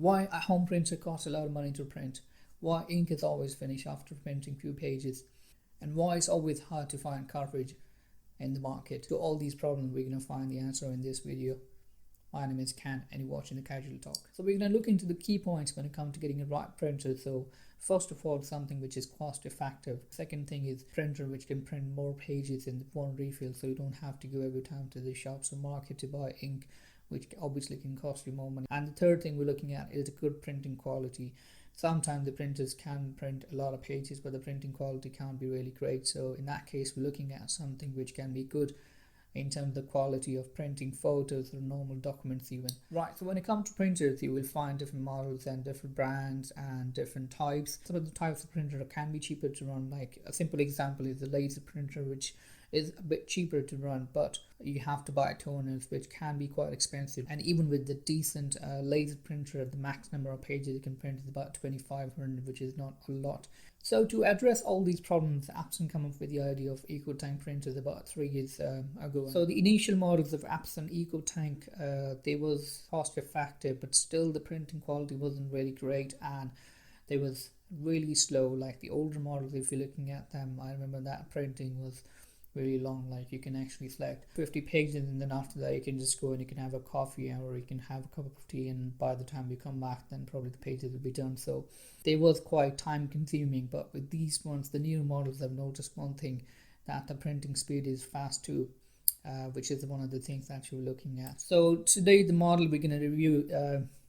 Why a home printer costs a lot of money to print, why ink is always finished after printing few pages, and why it's always hard to find cartridge in the market. To all these problems, we're going to find the answer in this video. My name is Ken and you're watching the Casual Talk. So we're going to look into the key points when it comes to getting a right printer. So first of all, something which is cost effective. Second thing is printer which can print more pages in one refill, so you don't have to go every time to the shops or market to buy ink, which obviously can cost you more money. And the third thing we're looking at is the good printing quality. Sometimes the printers can print a lot of pages, but the printing quality can't be really great. So in that case, we're looking at something which can be good in terms of the quality of printing photos or normal documents even. Right, so when it comes to printers, you will find different models and different brands and different types. Some of the types of printer can be cheaper to run. Like a simple example is the laser printer, which is a bit cheaper to run, but you have to buy toners, which can be quite expensive. And even with the decent laser printer, the max number of pages you can print is about 2500, which is not a lot. So to address all these problems, Epson came up with the idea of EcoTank printers about 3 years ago. So the initial models of Epson EcoTank, they was cost effective, but still the printing quality wasn't really great and they was really slow. Like the older models, if you're looking at them, I remember that printing was really long. Like you can actually select 50 pages and then after that you can just go and you can have a coffee or you can have a cup of tea, and by the time you come back then probably the pages will be done. So they was quite time consuming. But with these ones, the newer models, I've noticed one thing, that the printing speed is fast too, which is one of the things that you're looking at. So today the model we're going to review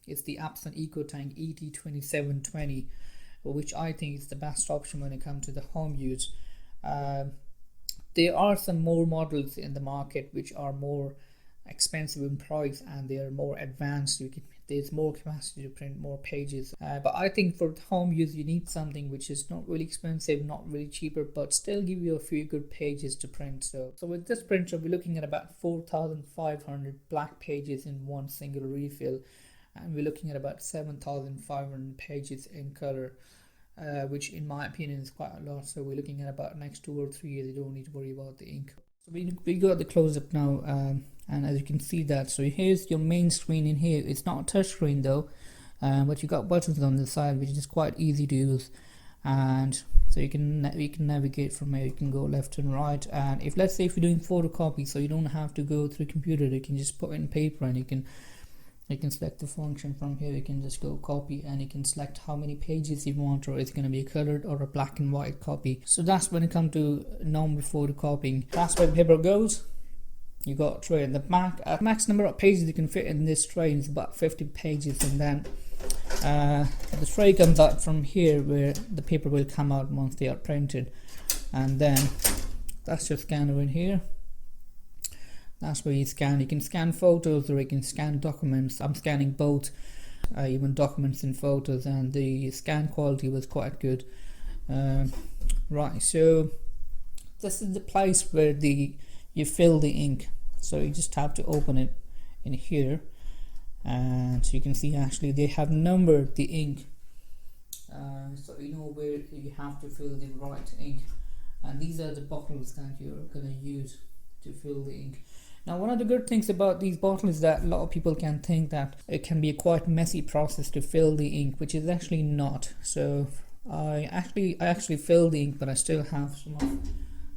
is the Epson EcoTank ET2720, which I think is the best option when it comes to the home use. There are some more models in the market which are more expensive in price and they are more advanced. There's more capacity to print more pages, but I think for home use you need something which is not really expensive, not really cheaper, but still give you a few good pages to print. So with this printer we're looking at about 4500 black pages in one single refill, and we're looking at about 7500 pages in color. Which in my opinion is quite a lot. So we're looking at about next 2 or 3 years you don't need to worry about the ink. So we got the close-up now, and as you can see that, so here's your main screen. In here it's not a touch screen though, but you got buttons on the side which is quite easy to use, and so you can navigate from here. You can go left and right, and if let's say if you're doing photocopy, so you don't have to go through computer, you can just put in paper and you can select the function from here. You can just go copy and you can select how many pages you want, or it's going to be a colored or a black and white copy. So that's when it comes to normal photocopying. That's where the paper goes. You got a tray in the back. Max number of pages you can fit in this tray is about 50 pages, and then the tray comes out from here where the paper will come out once they are printed, and then that's your scanner in here. That's where you scan. You can scan photos or you can scan documents. I'm scanning both, even documents and photos, and the scan quality was quite good. Right, so this is the place where you fill the ink. So you just have to open it in here, and so you can see actually they have numbered the ink, so you know where you have to fill the right ink, and these are the bottles that you're going to use to fill the ink. Now one of the good things about these bottles is that a lot of people can think that it can be a quite messy process to fill the ink, which is actually not. So I actually filled the ink, but I still have some of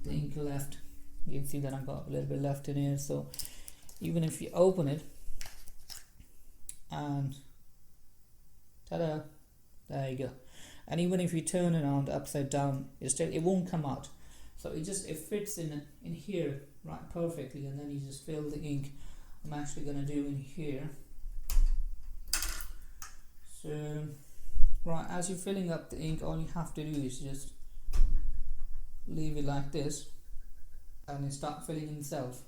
the ink left. You can see that I've got a little bit left in here. So even if you open it and ta-da, there you go. And even if you turn it on upside down, it won't come out. So it fits in here right perfectly, and then you just fill the ink. I'm actually going to do in here. So right, as you're filling up the ink, all you have to do is just leave it like this and it start filling itself.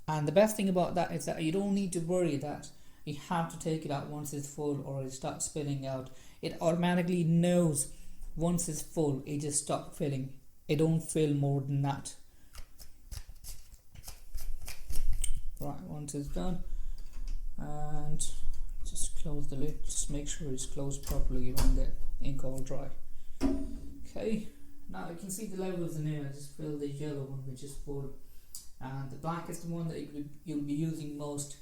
And the best thing about that is that you don't need to worry that you have to take it out once it's full or it starts spilling out. It automatically knows once it's full, it just stops filling. It don't fill more than that. Right, once it's done, and just close the lid. Just make sure it's closed properly. You don't get ink all dry. Okay, now you can see the levels in here. I just filled the yellow one, which is full, and the black is the one that you'll be using most.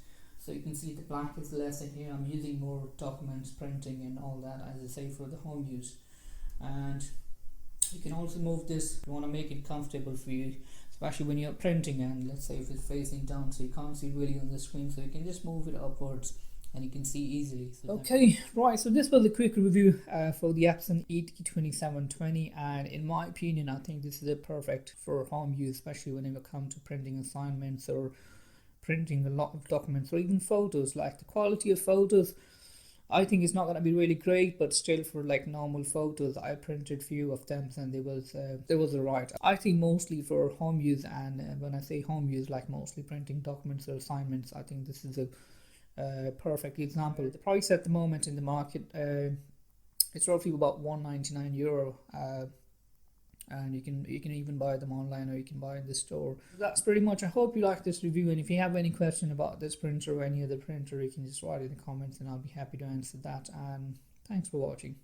So you can see the black is less in here. I'm using more documents printing and all that, as I say, for the home use. And you can also move this if you want to make it comfortable for you, especially when you're printing, and let's say if it's facing down so you can't see really on the screen, so you can just move it upwards and you can see easily. So okay, right, so this was a quick review for the Epson ET2720, and in my opinion I think this is perfect for home use, especially when it comes to printing assignments or printing a lot of documents or even photos. Like the quality of photos I think it's not going to be really great, but still for like normal photos, I printed few of them and they was alright. I think mostly for home use, and when I say home use, like mostly printing documents or assignments, I think this is a perfect example. The price at the moment in the market, it's roughly about €199. And you can even buy them online, or you can buy in the store. That's pretty much. I hope you like this review, and if you have any question about this printer or any other printer, you can just write in the comments and I'll be happy to answer that. And thanks for watching.